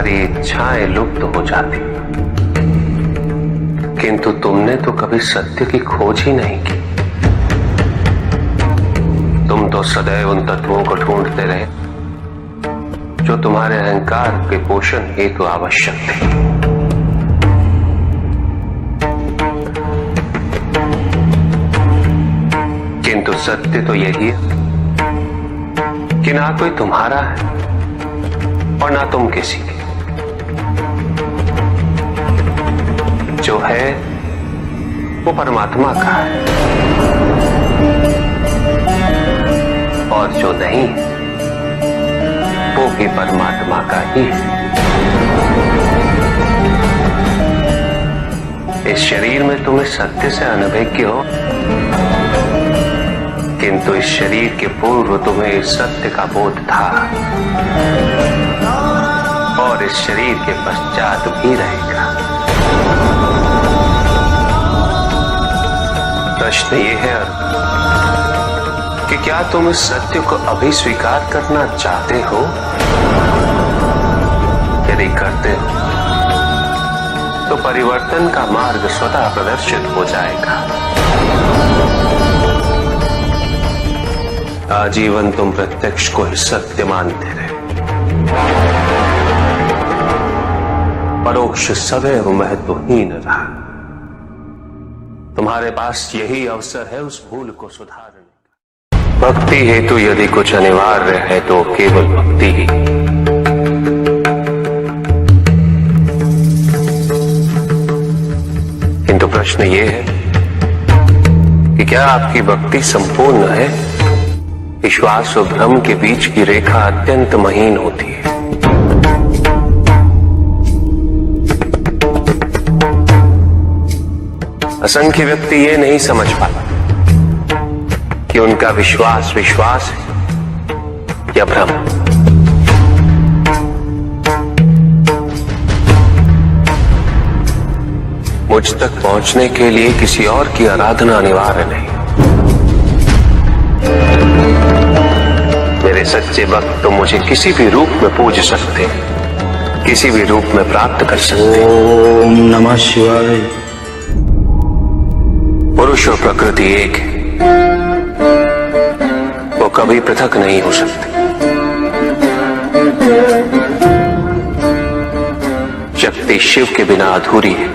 सारी इच्छाएं लुप्त हो जाती, किंतु तुमने तो कभी सत्य की खोज ही नहीं की। तुम तो सदैव उन तत्वों को ढूंढते रहे जो तुम्हारे अहंकार के पोषण हेतु आवश्यक थे। किंतु सत्य तो यही है कि ना कोई तुम्हारा है और ना तुम किसी के। जो है वो परमात्मा का है और जो नहीं वो भी परमात्मा का ही है। इस शरीर में तुम इस सत्य से अनभिज्ञ हो, किंतु इस शरीर के पूर्व तुम्हें इस सत्य का बोध था और इस शरीर के पश्चात भी रहेगा। प्रश्न ये है कि क्या तुम इस सत्य को अभी स्वीकार करना चाहते हो? यदि करते हो तो परिवर्तन का मार्ग स्वतः प्रदर्शित हो जाएगा। आजीवन तुम प्रत्यक्ष को ही सत्य मानते रहे, परोक्ष सदैव महत्वहीन रहा। तुम्हारे पास यही अवसर है उस भूल को सुधारने का। भक्ति हेतु यदि कुछ अनिवार्य है तो केवल भक्ति ही। किंतु प्रश्न ये है कि क्या आपकी भक्ति संपूर्ण है? विश्वास और भ्रम के बीच की रेखा अत्यंत महीन होती है। असंख्य व्यक्ति ये नहीं समझ पाते कि उनका विश्वास विश्वास है या भ्रम। मुझ तक पहुंचने के लिए किसी और की आराधना अनिवार्य नहीं। मेरे सच्चे भक्त तो मुझे किसी भी रूप में पूज सकते, किसी भी रूप में प्राप्त कर सकते। ओम नमः शिवाय। पुरुष और प्रकृति एक है, वो कभी पृथक नहीं हो सकते। शक्ति शिव के बिना अधूरी है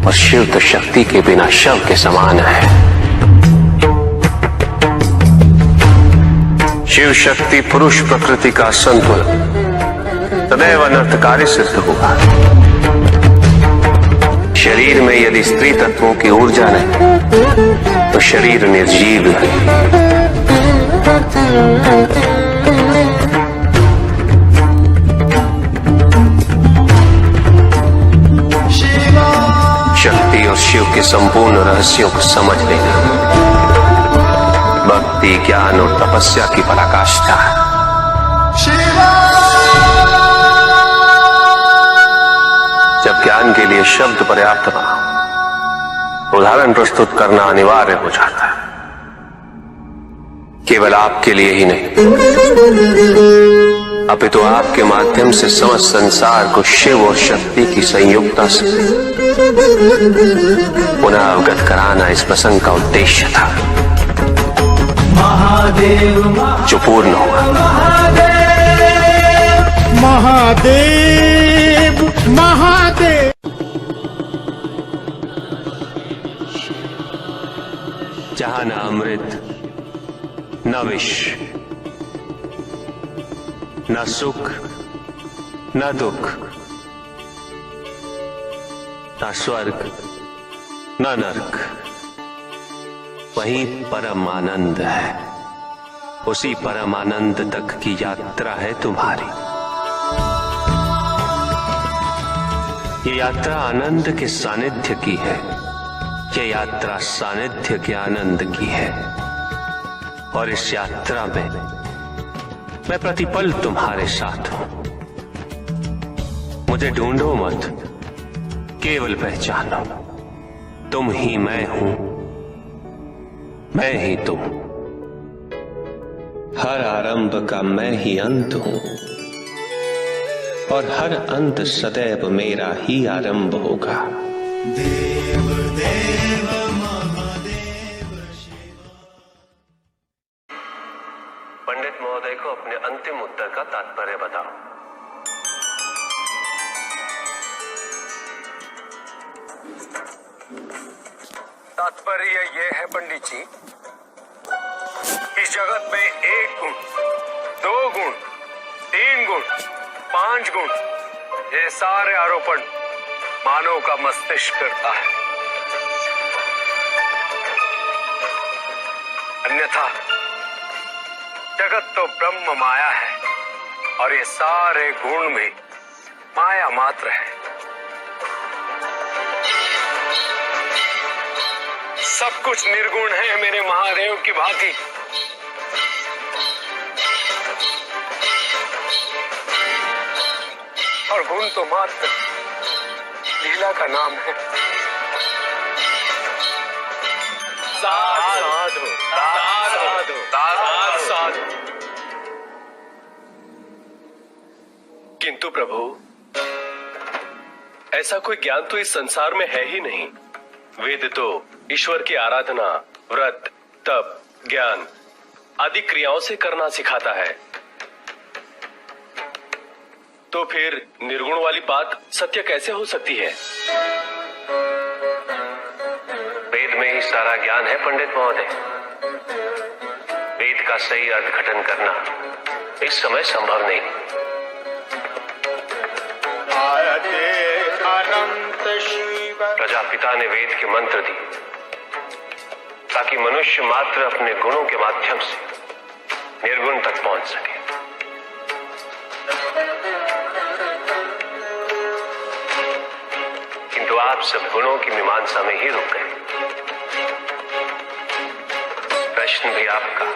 और शिव तो शक्ति के बिना शव के समान है। शिव शक्ति पुरुष प्रकृति का संतुलन सदैव अनर्थकारी सिद्ध होगा। शरीर में यदि स्त्री तत्वों की ऊर्जा नहीं तो शरीर निर्जीव है। शक्ति और शिव के संपूर्ण रहस्यों को समझ लेना भक्ति, ज्ञान और तपस्या की पराकाष्ठा है। जब ज्ञान के लिए शब्द पर्याप्त ना हो, उदाहरण प्रस्तुत करना अनिवार्य हो जाता है। केवल आपके लिए ही नहीं, अपितु आपके माध्यम से समस्त संसार को शिव और शक्ति की संयुक्ता से पुनः अवगत कराना इस प्रसंग का उद्देश्य था, जो पूर्ण हुआ। महादेव महादेव। जहां न अमृत न विष, न सुख न दुख, न स्वर्ग न नरक, वही परम आनंद है। उसी परम आनंद तक की यात्रा है तुम्हारी। ये यात्रा आनंद के सानिध्य की है, ये यात्रा सानिध्य के आनंद की है। और इस यात्रा में मैं प्रतिपल तुम्हारे साथ हूं। मुझे ढूंढो मत, केवल पहचानो, तुम ही मैं हूं, मैं ही तुम। हर आरंभ का मैं ही अंत हूं और हर अंत सदैव मेरा ही आरंभ होगा। देव देव महादेव शिव। पंडित महोदय को अपने अंतिम उत्तर का तात्पर्य बताओ। तात्पर्य ये है पंडित जी, इस जगत में 1 गुण, 2 गुण, 3 गुण, 5 गुण, ये सारे आरोपण मानव का मस्तिष्क करता है। अन्यथा जगत तो ब्रह्म माया है और ये सारे गुण भी माया मात्र है। सब कुछ निर्गुण है मेरे महादेव की भांति। और गुण तो मात्र लीला का नाम है। साधु साधु साधु साधु। किंतु प्रभु, ऐसा कोई ज्ञान तो इस संसार में है ही नहीं। वेद तो ईश्वर की आराधना, व्रत, तप, ज्ञान आदि क्रियाओं से करना सिखाता है। तो फिर निर्गुण वाली बात सत्य कैसे हो सकती है? वेद में ही सारा ज्ञान है पंडित महोदय। वेद का सही अर्थघटन करना इस समय संभव नहीं। अनंत शिव। प्रजापिता ने वेद के मंत्र दी ताकि मनुष्य मात्र अपने गुणों के माध्यम से निर्गुण तक पहुंच सके। किंतु आप सब गुणों की मीमांसा में ही रुक गए। प्रश्न भी आपका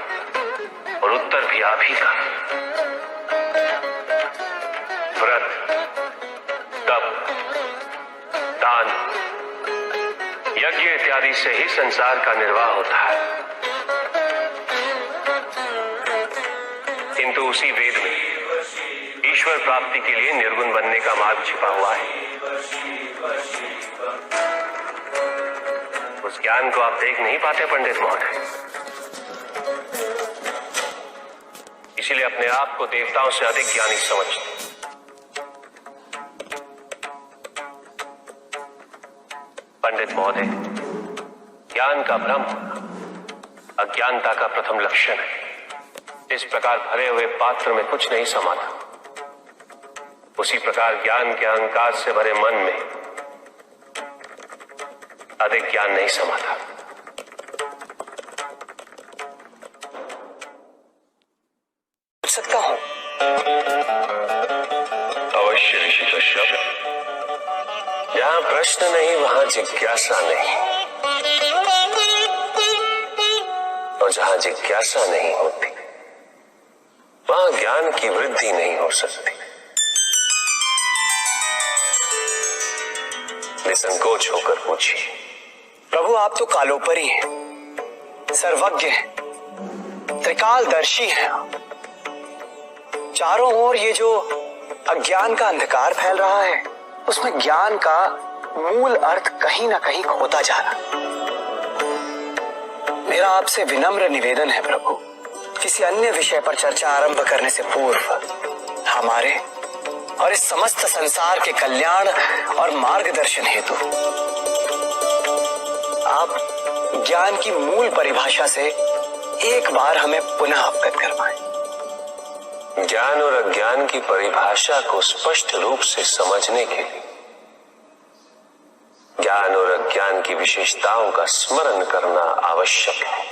और उत्तर भी आप ही का। व्रत, तप, दान, यज्ञ इत्यादि से ही संसार का निर्वाह होता है। किंतु उसी वेद में ईश्वर प्राप्ति के लिए निर्गुण बनने का मार्ग छिपा हुआ है। उस ज्ञान को आप देख नहीं पाते पंडित महोदय। इसीलिए अपने आप को देवताओं से अधिक ज्ञानी समझते। पंडित महोदय, ज्ञान का भ्रम अज्ञानता का प्रथम लक्षण है। इस प्रकार भरे हुए पात्र में कुछ नहीं समाता, उसी प्रकार ज्ञान के अहंकार से भरे मन में अधिक ज्ञान नहीं समाता। पूछ सकता हूं? अवश्य ऋषि कश्यप। जहां प्रश्न नहीं वहां जिज्ञासा नहीं, और जहां जिज्ञासा नहीं होती वहां ज्ञान की वृद्धि नहीं हो सकती। निसंकोच होकर पूछिए। प्रभु, आप तो कालोपरी हैं, सर्वज्ञ हैं, त्रिकालदर्शी हैं। चारों ओर ये जो अज्ञान का अंधकार फैल रहा है, उसमें ज्ञान का मूल अर्थ कहीं ना कहीं खोता जा रहा। मेरा आपसे विनम्र निवेदन है प्रभु, किसी अन्य विषय पर चर्चा आरंभ करने से पूर्व हमारे और इस समस्त संसार के कल्याण और मार्गदर्शन हेतु आप ज्ञान की मूल परिभाषा से एक बार हमें पुनः अवगत करवाएं। ज्ञान और अज्ञान की परिभाषा को स्पष्ट रूप से समझने के लिए ज्ञान और अज्ञान की विशेषताओं का स्मरण करना आवश्यक है।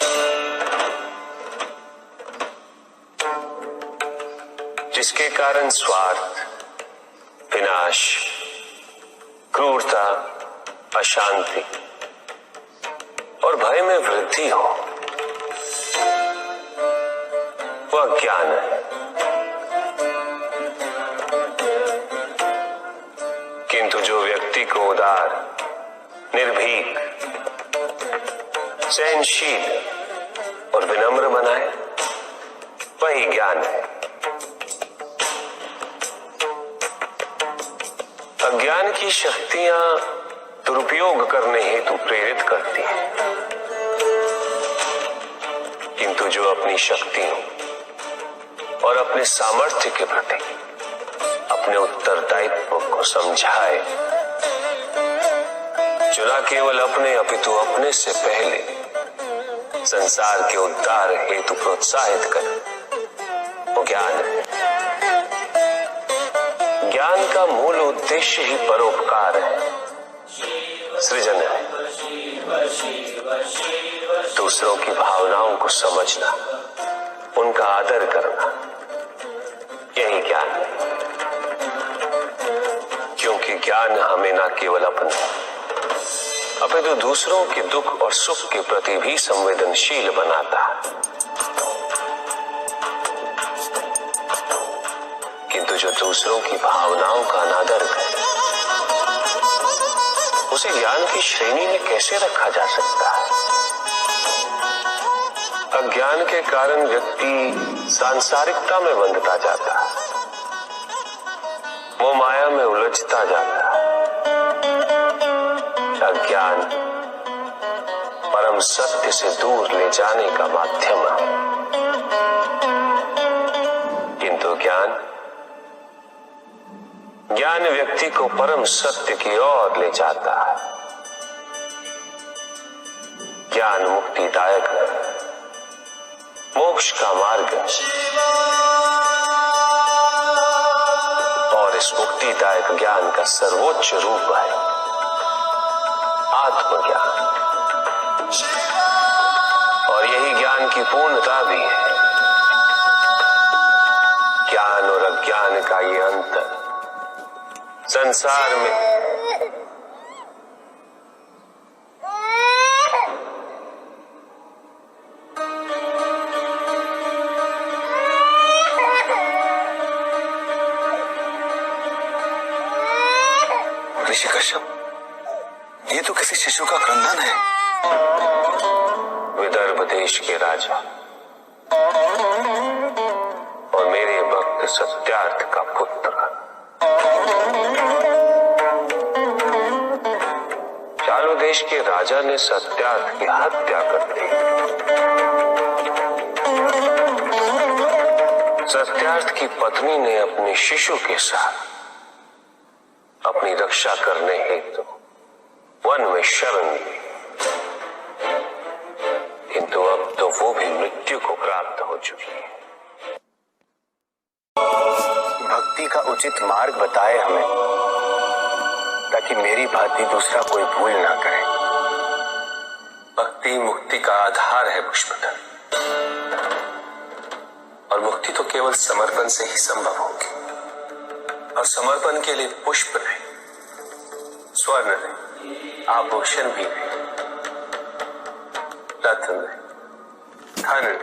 जिसके कारण स्वार्थ, विनाश, क्रूरता, अशांति और भय में वृद्धि हो, वह ज्ञान है। किंतु जो व्यक्ति को उदार, निर्भीक, सहनशील और विनम्र बनाए, वही ज्ञान है। अज्ञान की शक्तियां दुरुपयोग करने हेतु प्रेरित करती हैं, किंतु जो अपनी शक्तियों और अपने सामर्थ्य के प्रति अपने उत्तरदायित्व को समझाए, जो न केवल अपने अपितु अपने से पहले संसार के उद्धार हेतु प्रोत्साहित करे, वो ज्ञान है। ज्ञान का मूल उद्देश्य ही परोपकार है, सृजन है। दूसरों की भावनाओं को समझना, उनका आदर करना, यही ज्ञान है। क्योंकि ज्ञान हमें न केवल अपने अपितु दूसरों के दुख और सुख के प्रति भी संवेदनशील बनाता है। किंतु जो दूसरों की भावनाओं का अनादर करे, उसे ज्ञान की श्रेणी में कैसे रखा जा सकता है? अज्ञान के कारण व्यक्ति सांसारिकता में बंधता जाता है, वो माया में उलझता जाता है। अज्ञान परम सत्य से दूर ले जाने का माध्यम है, किंतु ज्ञान व्यक्ति को परम सत्य की ओर ले जाता है। ज्ञान मुक्तिदायक है, मोक्ष का मार्ग है, और इस मुक्तिदायक ज्ञान का सर्वोच्च रूप है आत्मज्ञान, और यही ज्ञान की पूर्णता भी है। ज्ञान और अज्ञान का ये अंतर संसार में ऋषि कश्यप, ये तो किसी शिशु का क्रंदन है। विदर्भ देश के राजा और मेरे भक्त सत्यार्थ का पुत्र चालू देश के राजा ने सत्यार्थ की हत्या कर दी। सत्यार्थ की पत्नी ने अपने शिशु के साथ अपनी रक्षा करने हेतु वन में शरण ली, किंतु अब तो वो भी मृत्यु को प्राप्त हो चुकी है। भक्ति का उचित मार्ग बताए हमें, ताकि मेरी भांति दूसरा कोई भूल ना करे। भक्ति मुक्ति का आधार है पुष्पधर, और मुक्ति तो केवल समर्पण से ही संभव होगी। और समर्पण के लिए पुष्प नहीं, स्वर्ण नहीं, आभूषण भी नहीं, रत्न नहीं, धन नहीं,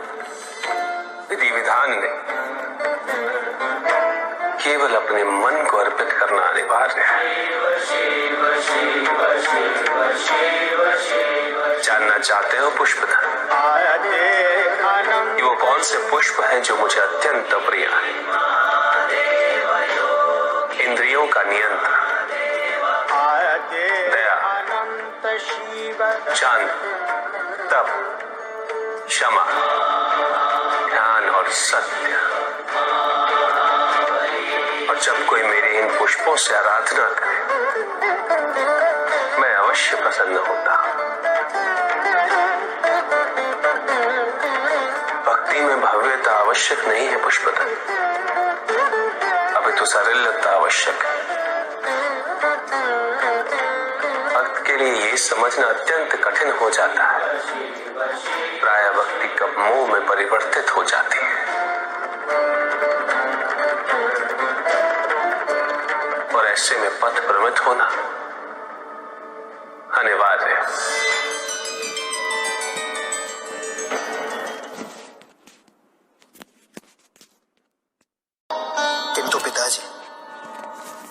विधि विधान नहीं, केवल अपने मन को अर्पित करना अनिवार्य है। जानना चाहते हो पुष्पधर कि वो कौन से पुष्प हैं जो मुझे अत्यंत प्रिय है? इंद्रियों का नियंत्रण, दया, शांति, तप, क्षमा, ध्यान और सत्य। और जब कोई मेरे इन पुष्पों से आराधना करे, मैं अवश्य प्रसन्न होता हूं। भक्ति में भव्यता आवश्यक नहीं है पुष्पधर, अभी तो सरलता आवश्यक है। भक्त के लिए ये समझना अत्यंत कठिन हो जाता है, प्राय भक्ति कब मोह में परिवर्तित हो जाती है। और ऐसे में पथ भ्रमित होना अनिवार्य है। किंतु पिताजी,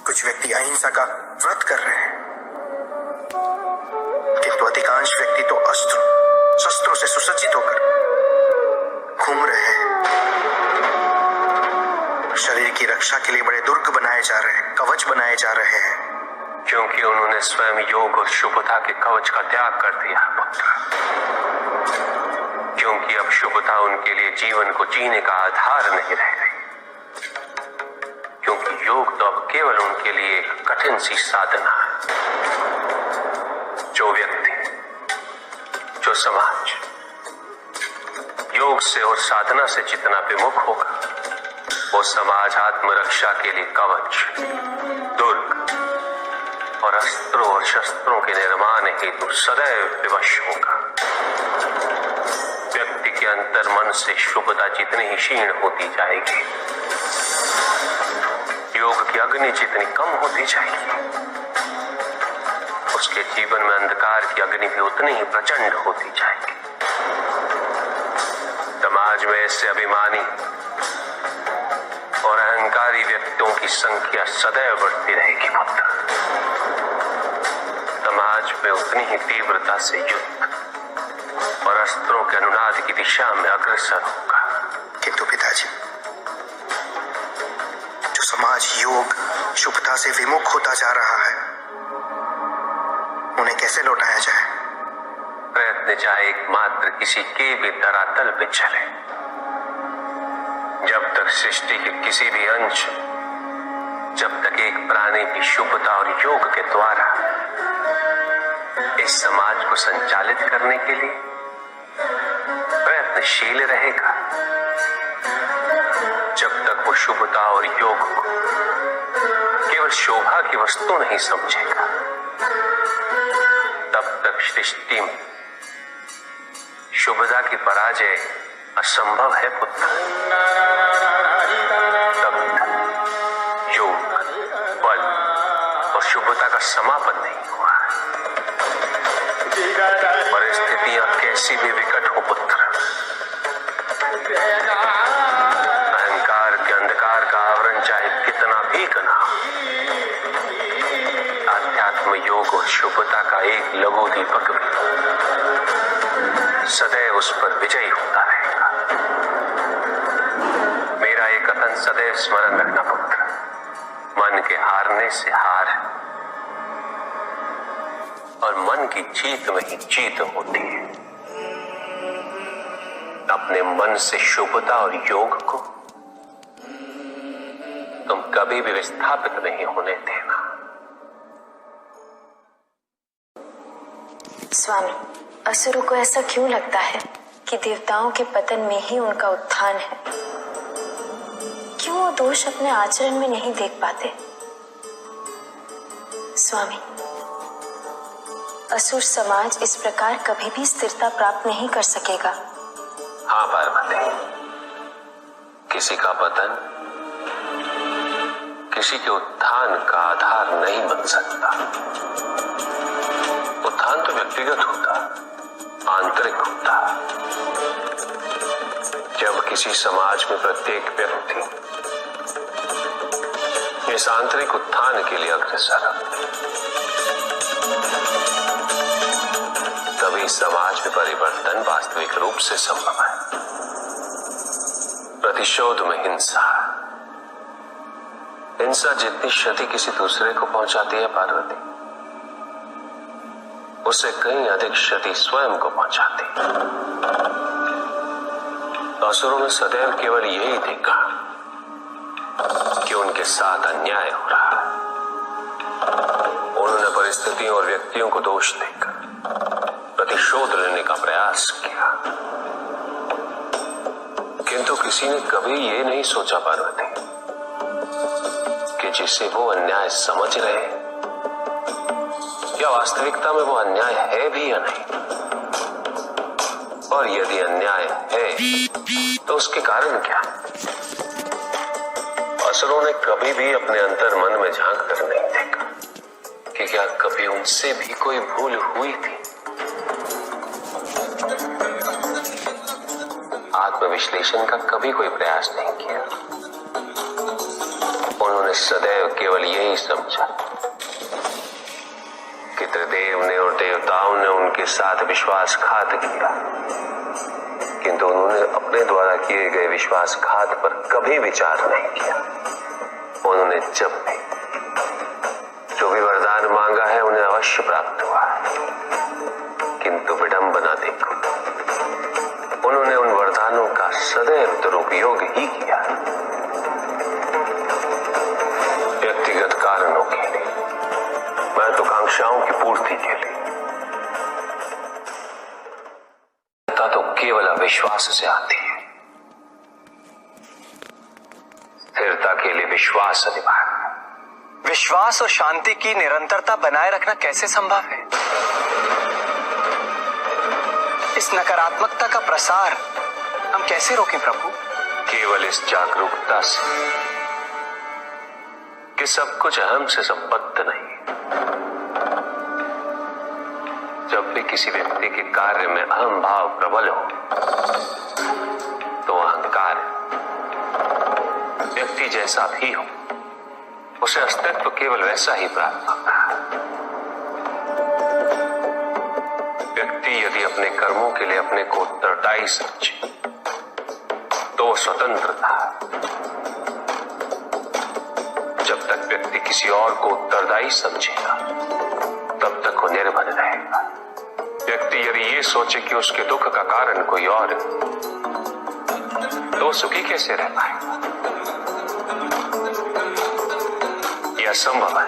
कुछ व्यक्ति अहिंसा का व्रत कर रहे हैं, किंतु अधिकांश व्यक्ति तो अस्त्रों शस्त्रों से सुसज्जित होकर घूम रहे हैं। रक्षा के लिए बड़े दुर्ग बनाए जा रहे हैं, कवच बनाए जा रहे हैं। क्योंकि उन्होंने स्वयं योग और शुभता के कवच का त्याग कर दिया पुत्र। क्योंकि अब शुभता उनके लिए जीवन को जीने का आधार नहीं रह गई। क्योंकि योग तो अब केवल उनके लिए एक कठिन सी साधना है। जो व्यक्ति, जो समाज योग से और साधना से जितना विमुख होगा, वो समाज आत्मरक्षा के लिए कवच, दुर्ग और अस्त्रों और शस्त्रों के निर्माण हेतु सदैव विवश होगा। व्यक्ति के अंतर मन से शुभता जितनी ही क्षीण होती जाएगी, योग की अग्नि जितनी कम होती जाएगी, उसके जीवन में अंधकार की अग्नि भी उतनी ही प्रचंड होती जाएगी। समाज में ऐसे अभिमानी और अहंकारी व्यक्तियों की संख्या सदैव बढ़ती रहेगी पुत्र। समाज में उतनी ही तीव्रता से युद्ध और अस्त्रों के अनुनाद की दिशा में अग्रसर होगा। किंतु पिताजी, जो समाज योग शुभता से विमुख होता जा रहा है, उन्हें कैसे लौटाया जाए? प्रयत्न चाहे एकमात्र किसी के भी धरातल पे चले, जब तक सृष्टि के किसी भी अंश, जब तक एक प्राणी भी शुभता और योग के द्वारा इस समाज को संचालित करने के लिए प्रयत्नशील रहेगा, जब तक वो शुभता और योग को केवल शोभा की वस्तु नहीं समझेगा, तब तक सृष्टि में शुभता की पराजय असंभव है पुत्र। तब तक योग, बल और शुभता का समापन नहीं हुआ है। परिस्थितियां कैसी भी विकट हो पुत्र, अहंकार के अंधकार का आवरण चाहे कितना भी घना हो, आध्यात्म योग और शुभता का एक लघु दीपक भी सदैव उस पर विजयी होता रहेगा। मेरा एक कथन सदैव स्मरण रखना पुत्र, मन के हारने से हार है और मन की जीत में ही जीत होती है। अपने मन से शुभता और योग को तुम कभी भी विस्थापित नहीं होने देना। स्वामी, असुरों को ऐसा क्यों लगता है कि देवताओं के पतन में ही उनका उत्थान है? क्यों वो दोष अपने आचरण में नहीं देख पाते? स्वामी, असुर समाज इस प्रकार कभी भी स्थिरता प्राप्त नहीं कर सकेगा। हाँ पार्वती, किसी का पतन किसी के उत्थान का आधार नहीं बन सकता। उत्थान तो व्यक्तिगत होता, आंतरिक होता। जब किसी समाज में प्रत्येक व्यक्ति इस आंतरिक उत्थान के लिए अग्रसर, तभी समाज में परिवर्तन वास्तविक रूप से संभव है। प्रतिशोध में हिंसा, हिंसा जितनी क्षति किसी दूसरे को पहुंचाती है पार्वती, उससे कहीं अधिक क्षति स्वयं को पहुंचाती। असुरों ने सदैव केवल यही देखा कि उनके साथ अन्याय हो रहा है। उन्होंने परिस्थितियों और व्यक्तियों को दोष देकर प्रतिशोध लेने का प्रयास किया, किंतु किसी ने कभी ये नहीं सोचा पार्वती कि जिसे वो अन्याय समझ रहे या वास्तविकता में वो अन्याय है भी या नहीं, और यदि अन्याय है तो उसके कारण क्या। असुरों ने कभी भी अपने अंतर मन में झांक कर नहीं देखा कि क्या कभी उनसे भी कोई भूल हुई थी। आत्मविश्लेषण का कभी कोई प्रयास नहीं किया। उन्होंने सदैव केवल यही समझा कि त्रिदेव ने और देवताओं ने उनके साथ विश्वासघात किया, किंतु उन्होंने अपने द्वारा किए गए विश्वासघात पर कभी विचार नहीं किया। उन्होंने जब भी जो भी वरदान मांगा है उन्हें अवश्य प्राप्त हुआ है, किंतु विडंबना देखो, उन्होंने उन वरदानों का सदैव दुरुपयोग ही किया, व्यक्तिगत कारणों के लिए, महत्वाकांक्षाओं की पूर्ति के लिए। तो केवल अविश्वास से आती है। स्थिरता के लिए विश्वास अनिवार्य है। विश्वास और शांति की निरंतरता बनाए रखना कैसे संभव है? इस नकारात्मकता का प्रसार हम कैसे रोकें प्रभु? केवल इस जागरूकता से कि सब कुछ अहम से संबद्ध नहीं। जब भी किसी व्यक्ति के कार्य में अहम भाव प्रबल हो तो अहंकार व्यक्ति जैसा भी हो उसे अस्तित्व केवल वैसा ही प्राप्त होता है। व्यक्ति यदि अपने कर्मों के लिए अपने को उत्तरदायी समझे तो वो स्वतंत्र था। जब तक व्यक्ति किसी और को उत्तरदायी समझेगा तब तक वो निर्भर रहेगा। व्यक्ति यदि ये सोचे कि उसके दुख का कारण कोई और है तो सुखी कैसे रह पाएगा? यह असंभव है,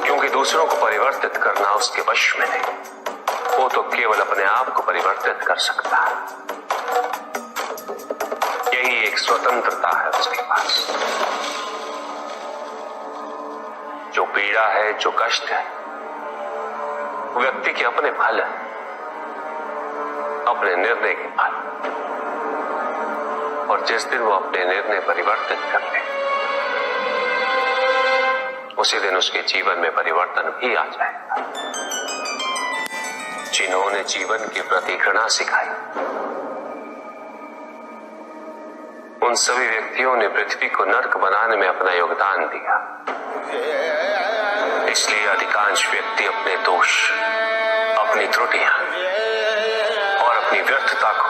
क्योंकि दूसरों को परिवर्तित करना उसके वश में नहीं। वो तो केवल अपने आप को परिवर्तित कर सकता है। यही एक स्वतंत्रता है उसके पास। जो पीड़ा है, जो कष्ट है, व्यक्ति के अपने फल है, अपने निर्णय के फल। और जिस दिन वो अपने निर्णय परिवर्तित कर ले उसी दिन उसके जीवन में परिवर्तन भी आ जाएगा। जिन्होंने जीवन के प्रति घृणा सिखाई उन सभी व्यक्तियों ने पृथ्वी को नर्क बनाने में अपना योगदान दिया। इसलिए अधिकांश व्यक्ति अपने दोष, अपनी त्रुटियां और अपनी व्यर्थता को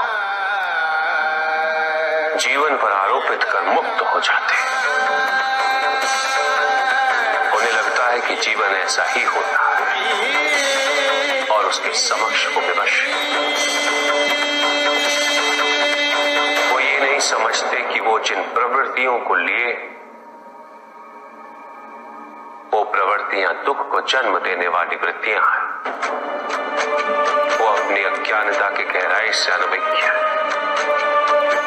जीवन पर आरोपित कर मुक्त हो जाते हैं। उन्हें लगता है कि जीवन ऐसा ही होता है और उसके समक्ष वो विवश है। वो ये नहीं समझते कि वो जिन प्रवृत्तियों को लिए वो प्रवृत्तियां दुख को जन्म देने वाली वृत्तियां हैं। वो अपनी अज्ञानता की गहराई से अनभिज्ञ है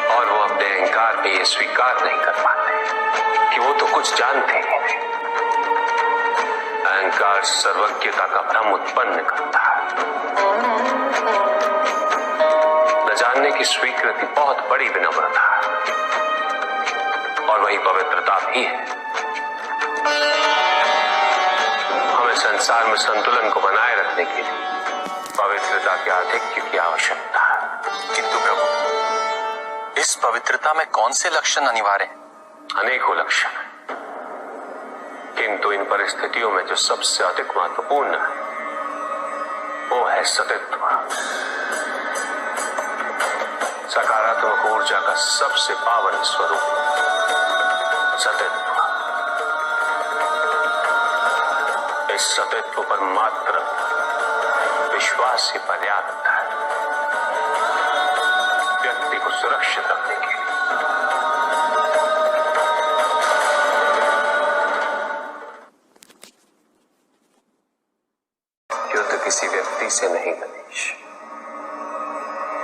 और वो अपने अहंकार में ये स्वीकार नहीं कर पाते कि वो तो कुछ जानते ही नहीं। अहंकार सर्वज्ञता का भ्रम उत्पन्न करता है। न जानने की स्वीकृति बहुत बड़ी विनम्रता है और वही पवित्रता भी है। हमें संसार में संतुलन को बनाए रखने के लिए पवित्रता के आधिक्य की आवश्यकता है। किंतु प्रभु, इस पवित्रता में कौन से लक्षण अनिवार्य हैं? अनेकों लक्षण, किंतु इन परिस्थितियों में जो सबसे अधिक महत्वपूर्ण है वो है सतित्व। सकारात्मक ऊर्जा का सबसे पावन स्वरूप सतित्व। इस सतित्व पर मात्र विश्वास ही पर्याप्त है व्यक्ति को सुरक्षित रखने के लिए। युद्ध किसी व्यक्ति से नहीं गणेश,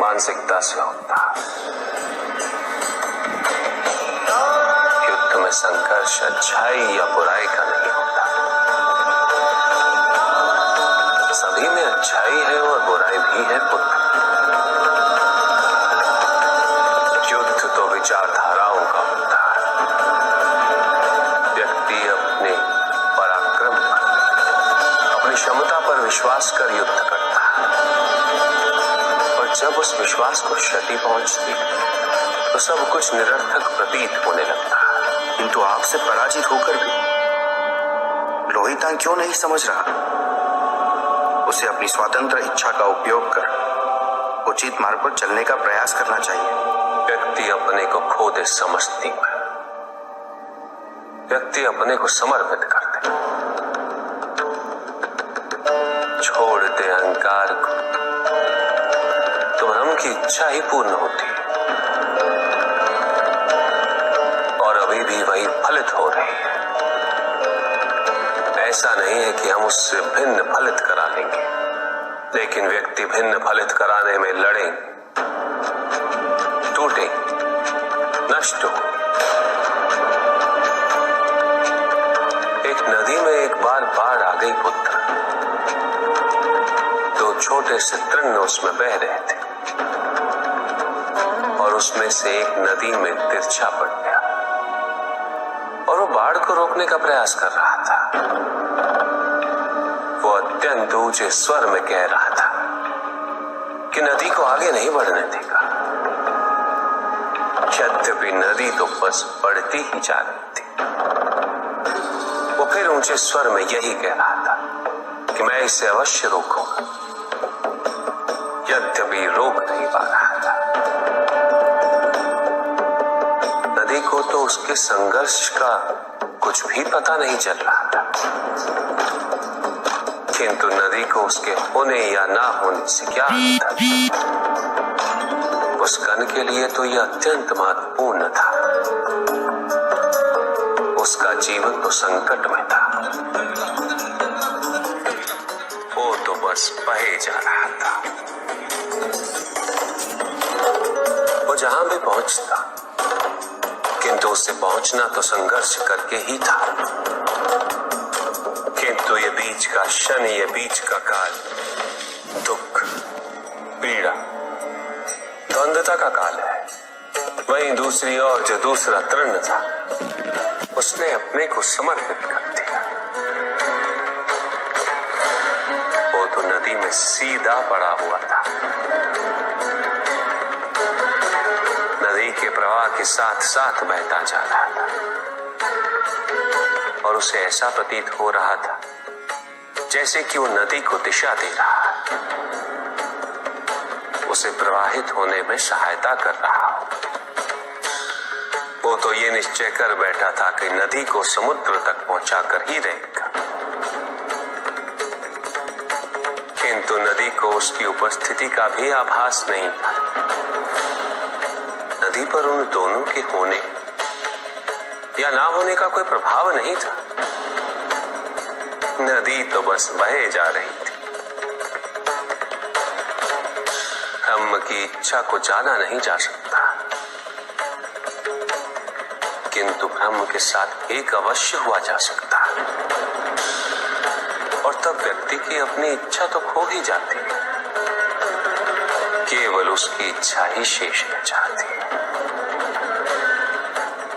मानसिकता से होता है। युद्ध में संघर्ष अच्छाई या बुराई का नहीं होता। सभी में अच्छाई है और बुराई भी है पुत्र। युद्ध तो विचारधाराओं का होता है। व्यक्ति अपने पराक्रम पर, अपनी क्षमता पर विश्वास कर युद्ध करता है और जब उस विश्वास को क्षति पहुंचती है तो सब कुछ निरर्थक प्रतीत होने लगता है। किंतु आपसे पराजित होकर भी लोहितांग क्यों नहीं समझ रहा? उसे अपनी स्वतंत्र इच्छा का उपयोग कर उचित मार्ग पर चलने का प्रयास करना चाहिए। व्यक्ति अपने को खो दे समझती है व्यक्ति अपने को समर्पित कर दे, छोड़ दे अहंकार को, तो ब्रह्म की इच्छा ही पूर्ण होती है और अभी भी वही फलित हो रही है। ऐसा नहीं है कि हम उससे भिन्न फलित करा लेंगे, लेकिन व्यक्ति भिन्न फलित कराने में लड़ेंगे, टूटे, नष्ट हो। एक नदी में एक बार बाढ़ आ गई पुत्र, दो छोटे से तृण उसमें बह रहे थे और उसमें से एक नदी में तिरछा पड़ गया और वो बाढ़ को रोकने का प्रयास कर रहा था। वो अत्यंत ऊंचे स्वर में कह रहा था कि नदी को आगे नहीं बढ़ने देगा। यद्यपि नदी तो बस बढ़ती ही जा रही थी। वो फिर ऊंचे स्वर में यही कह रहा था कि मैं इसे अवश्य रोकूंगा, यद्यपि रोक नहीं पा रहा था। नदी को तो उसके संघर्ष का कुछ भी पता नहीं चल रहा था, किंतु नदी को उसके होने या ना होने से क्या अंतर था? उस कण के लिए तो यह अत्यंत महत्वपूर्ण था। उसका जीवन तो संकट में था। वो तो बस बहे जा रहा था। वो जहां भी पहुंचता, किंतु उससे पहुंचना तो संघर्ष करके ही था। किंतु ये बीच का क्षण, ये बीच का काल दुख, पीड़ा, द्वंद्वता का काल है। वहीं दूसरी ओर जो दूसरा तृण था, उसने अपने को समर्पित कर दिया। वो तो नदी में सीधा पड़ा हुआ था, नदी के प्रवाह के साथ साथ बहता जा रहा था और उसे ऐसा प्रतीत हो रहा था जैसे कि वो नदी को दिशा दे रहा है, उसे प्रवाहित होने में सहायता कर रहा हो। वो तो ये निश्चय कर बैठा था कि नदी को समुद्र तक पहुंचाकर ही रहेगा, किंतु नदी को उसकी उपस्थिति का भी आभास नहीं था। नदी पर उन दोनों के होने या ना होने का कोई प्रभाव नहीं था। नदी तो बस बहे जा रही थी। ब्रह्म की इच्छा को जाना नहीं जा सकता, किंतु ब्रह्म के साथ एक अवश्य हुआ जा सकता है और तब व्यक्ति की अपनी इच्छा तो खो ही जाती है, केवल उसकी इच्छा ही शेष रह जाती है।